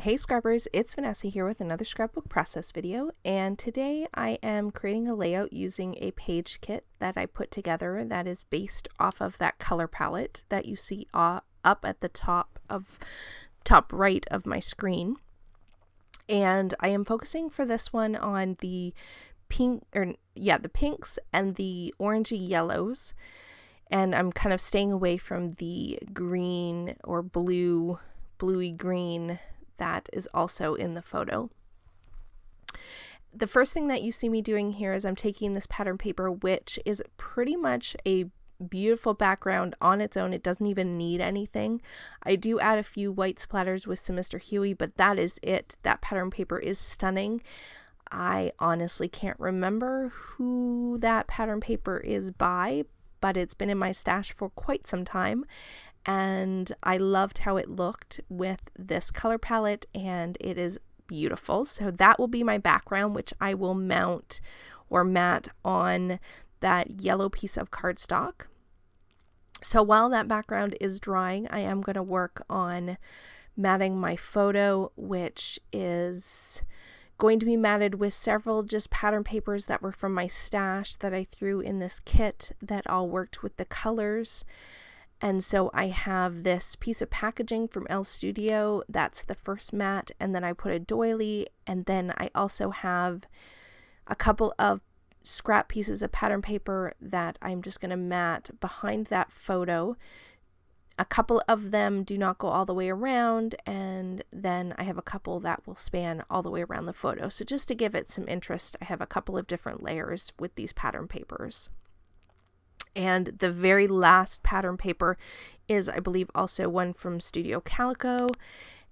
Hey Scrubbers, it's Vanessa here with another scrapbook process video, and today I am creating a layout using a page kit that I put together that is based off of that color palette that you see up at the top right of my screen. And I am focusing for this one on the the pinks and the orangey yellows, and I'm kind of staying away from the green or bluey green that is also in the photo. The first thing that you see me doing here is I'm taking this pattern paper, which is pretty much a beautiful background on its own. It doesn't even need anything. I do add a few white splatters with some Mr. Huey, but that is it. That pattern paper is stunning. I honestly can't remember who that pattern paper is by, but it's been in my stash for quite some time. And I loved how it looked with this color palette, and it is beautiful. So that will be my background, which I will mount or mat on that yellow piece of cardstock. So while that background is drying, I am going to work on matting my photo, which is going to be matted with several just pattern papers that were from my stash that I threw in this kit that all worked with the colors. And so I have this piece of packaging from Elle Studio, that's the first mat, and then I put a doily, and then I also have a couple of scrap pieces of pattern paper that I'm just going to mat behind that photo. A couple of them do not go all the way around, and then I have a couple that will span all the way around the photo. So just to give it some interest, I have a couple of different layers with these pattern papers. And the very last pattern paper is, I believe, also one from Studio Calico,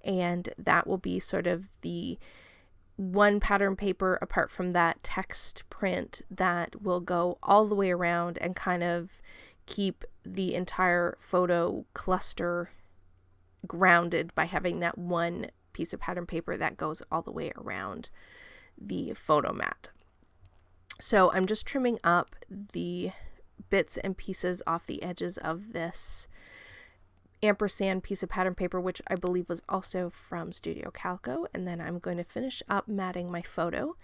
and that will be sort of the one pattern paper apart from that text print that will go all the way around and kind of keep the entire photo cluster grounded by having that one piece of pattern paper that goes all the way around the photo mat. So I'm just trimming up the bits and pieces off the edges of this ampersand piece of pattern paper, which I believe was also from Studio Calico, and then I'm going to finish up matting my photo.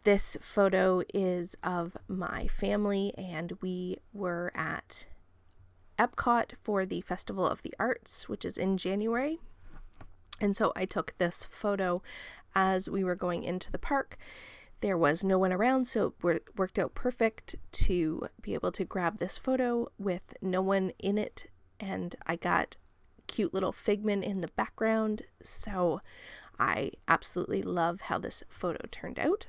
This photo is of my family, and we were at Epcot for the Festival of the Arts, which is in January, and so I took this photo as we were going into the park. There was no one around, so it worked out perfect to be able to grab this photo with no one in it, and I got cute little figment in the background, so I absolutely love how this photo turned out.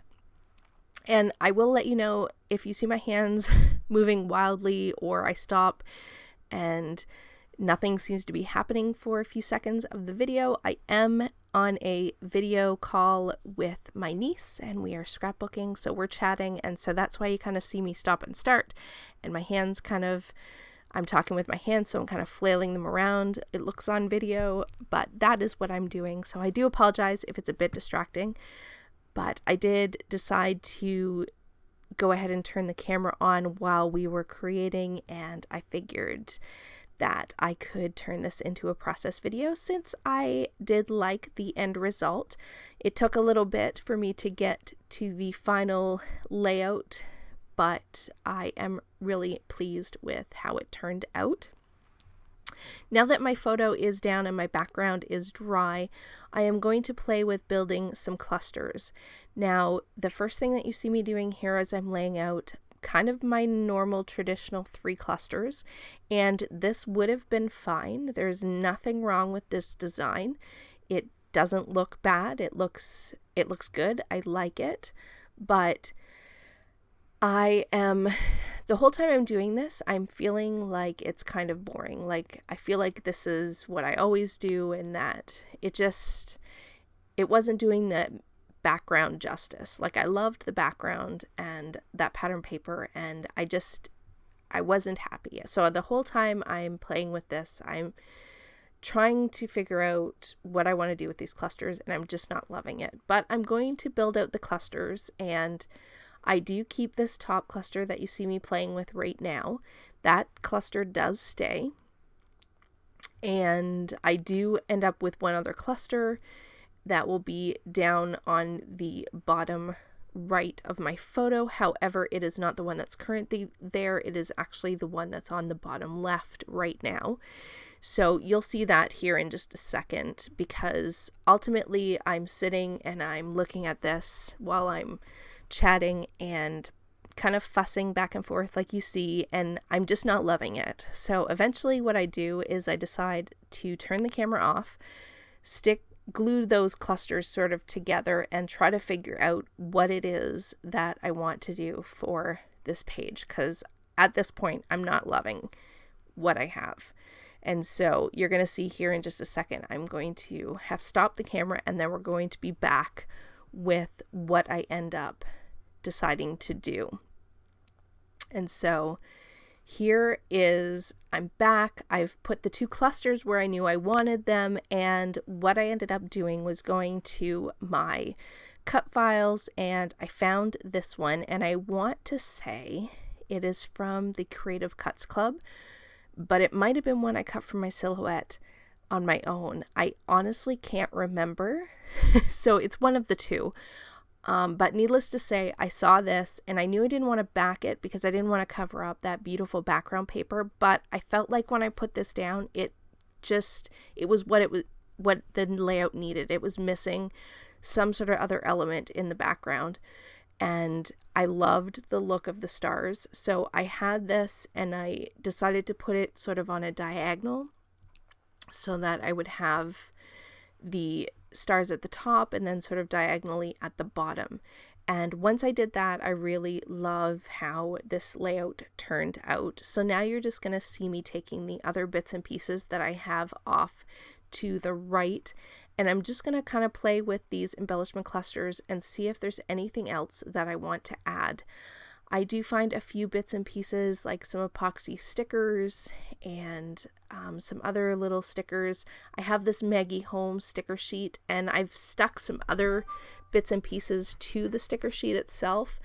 And I will let you know if you see my hands moving wildly or I stop and nothing seems to be happening for a few seconds of the video. I am on a video call with my niece and we are scrapbooking, so we're chatting, and so that's why you kind of see me stop and start, and my hands I'm talking with my hands, so I'm kind of flailing them around. It looks on video, but that is what I'm doing, so I do apologize if it's a bit distracting, but I did decide to go ahead and turn the camera on while we were creating, and I figured that I could turn this into a process video since I did like the end result. It took a little bit for me to get to the final layout, but I am really pleased with how it turned out. Now that my photo is down and my background is dry, I am going to play with building some clusters. Now, the first thing that you see me doing here is I'm laying out kind of my normal traditional 3 clusters, and this would have been fine. There's nothing wrong with this design. It doesn't look bad. It looks good. I like it, but the whole time I'm doing this, I'm feeling like it's kind of boring. Like, I feel like this is what I always do, and that it wasn't doing the background justice. Like, I loved the background and that pattern paper, and I wasn't happy. So the whole time I'm playing with this, I'm trying to figure out what I want to do with these clusters, and I'm just not loving it. But I'm going to build out the clusters, and I do keep this top cluster that you see me playing with right now. That cluster does stay, and I do end up with one other cluster that will be down on the bottom right of my photo. However, it is not the one that's currently there. It is actually the one that's on the bottom left right now. So you'll see that here in just a second, because ultimately I'm sitting and I'm looking at this while I'm chatting and kind of fussing back and forth like you see, and I'm just not loving it. So eventually what I do is I decide to turn the camera off, glue those clusters sort of together, and try to figure out what it is that I want to do for this page, because at this point I'm not loving what I have. And so you're going to see here in just a second, I'm going to have stopped the camera, and then we're going to be back with what I end up deciding to do. And so here I'm back. I've put the two clusters where I knew I wanted them, and what I ended up doing was going to my cut files, and I found this one, and I want to say it is from the Creative Cuts Club, but it might have been one I cut from my silhouette on my own. I honestly can't remember. So it's one of the two. But needless to say, I saw this and I knew I didn't want to back it because I didn't want to cover up that beautiful background paper. But I felt like when I put this down, it was what the layout needed. It was missing some sort of other element in the background. And I loved the look of the stars. So I had this and I decided to put it sort of on a diagonal so that I would have the stars at the top and then sort of diagonally at the bottom. And once I did that, I really love how this layout turned out. So now you're just going to see me taking the other bits and pieces that I have off to the right, and I'm just going to kind of play with these embellishment clusters and see if there's anything else that I want to add. I do find a few bits and pieces like some epoxy stickers and some other little stickers. I have this Maggie Home sticker sheet, and I've stuck some other bits and pieces to the sticker sheet itself.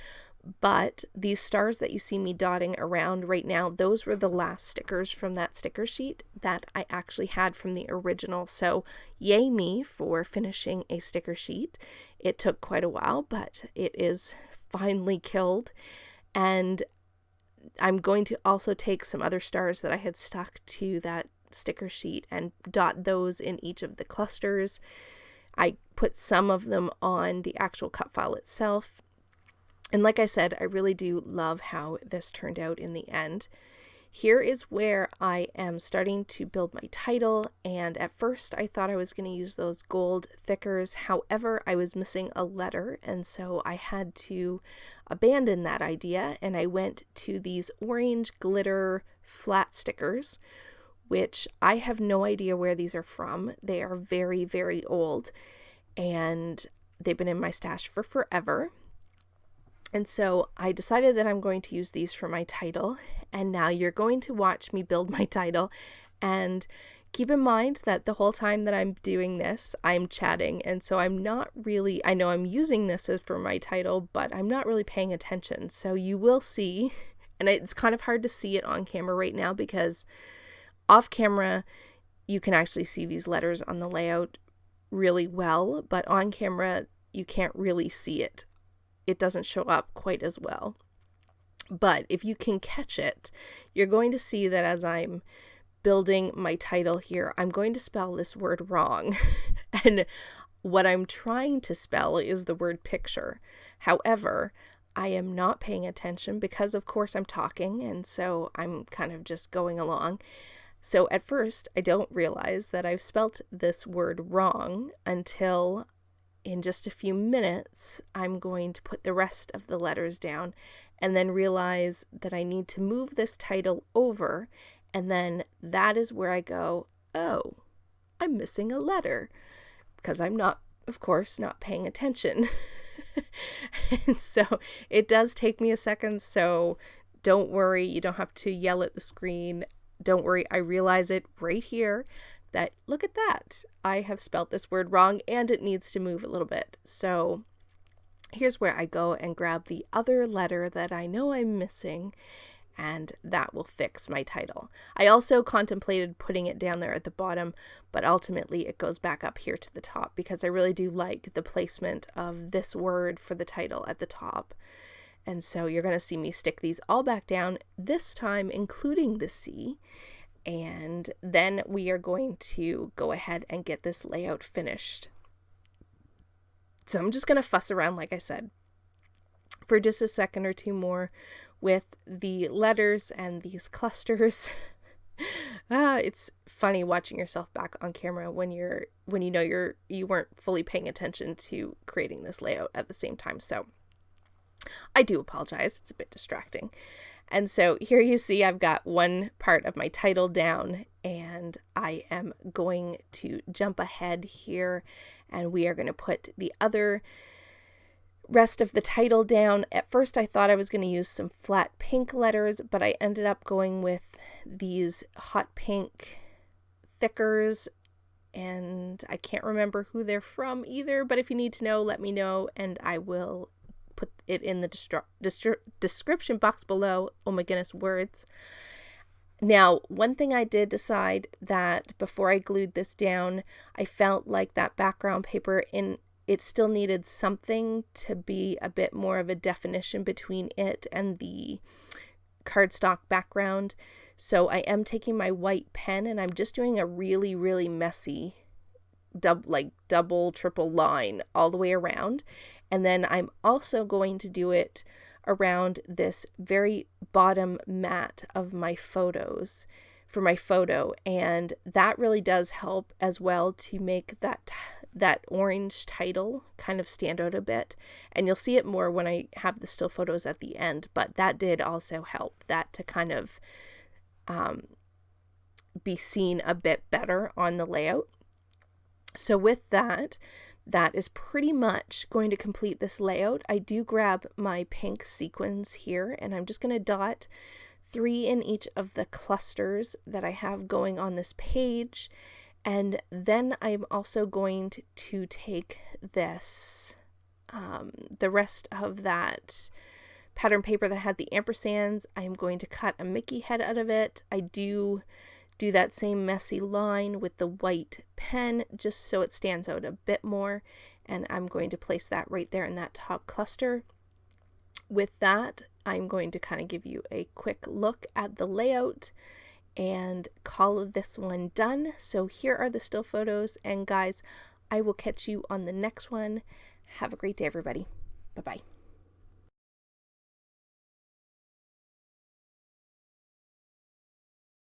But these stars that you see me dotting around right now, those were the last stickers from that sticker sheet that I actually had from the original. So yay me for finishing a sticker sheet. It took quite a while, but it is finally killed. And I'm going to also take some other stars that I had stuck to that sticker sheet and dot those in each of the clusters. I put some of them on the actual cut file itself. And like I said, I really do love how this turned out in the end. Here is where I am starting to build my title, and at first I thought I was going to use those gold thickers. However, I was missing a letter, and so I had to abandon that idea, and I went to these orange glitter flat stickers, which I have no idea where these are from. They are very, very old, and they've been in my stash for forever. And so I decided that I'm going to use these for my title, and now you're going to watch me build my title. And keep in mind that the whole time that I'm doing this, I'm chatting, and so I'm not really, I know I'm using this as for my title, but I'm not really paying attention. So you will see, and it's kind of hard to see it on camera right now because off camera you can actually see these letters on the layout really well, but on camera you can't really see it. It doesn't show up quite as well. But if you can catch it, you're going to see that as I'm building my title here, I'm going to spell this word wrong. And what I'm trying to spell is the word picture. However, I am not paying attention because of course I'm talking, and so I'm kind of just going along. So at first I don't realize that I've spelt this word wrong until in just a few minutes, I'm going to put the rest of the letters down and then realize that I need to move this title over, and then that is where I go, oh, I'm missing a letter, because I'm not, of course, not paying attention. And so it does take me a second, so don't worry, you don't have to yell at the screen. Don't worry, I realize it right here. That, look at that, I have spelt this word wrong and it needs to move a little bit. So here's where I go and grab the other letter that I know I'm missing, and that will fix my title. I also contemplated putting it down there at the bottom, but ultimately it goes back up here to the top because I really do like the placement of this word for the title at the top. And so you're going to see me stick these all back down, this time including the C. And then we are going to go ahead and get this layout finished. So I'm just going to fuss around, like I said, for just a second or two more with the letters and these clusters. It's funny watching yourself back on camera when you know you weren't fully paying attention to creating this layout at the same time. So I do apologize. It's a bit distracting. And so here you see I've got one part of my title down, and I am going to jump ahead here, and we are going to put the other rest of the title down. At first I thought I was going to use some flat pink letters, but I ended up going with these hot pink thickers, and I can't remember who they're from either, but if you need to know, let me know, and I will put it in the description box below. Oh my goodness, words. Now, one thing I did decide that before I glued this down, I felt like that background paper, it still needed something to be a bit more of a definition between it and the cardstock background. So I am taking my white pen and I'm just doing a really, really messy double, triple line all the way around. And then I'm also going to do it around this very bottom mat of my photos for my photo. And that really does help as well to make that orange title kind of stand out a bit. And you'll see it more when I have the still photos at the end, but that did also help that to kind of be seen a bit better on the layout. So with that is pretty much going to complete this layout. I do grab my pink sequins here, and I'm just going to dot 3 in each of the clusters that I have going on this page. And then I'm also going to take this, the rest of that pattern paper that had the ampersands. I'm going to cut a Mickey head out of it. I do that same messy line with the white pen just so it stands out a bit more, and I'm going to place that right there in that top cluster. With that, I'm going to kind of give you a quick look at the layout and call this one done. So here are the still photos, and guys, I will catch you on the next one. Have a great day, everybody. Bye-bye.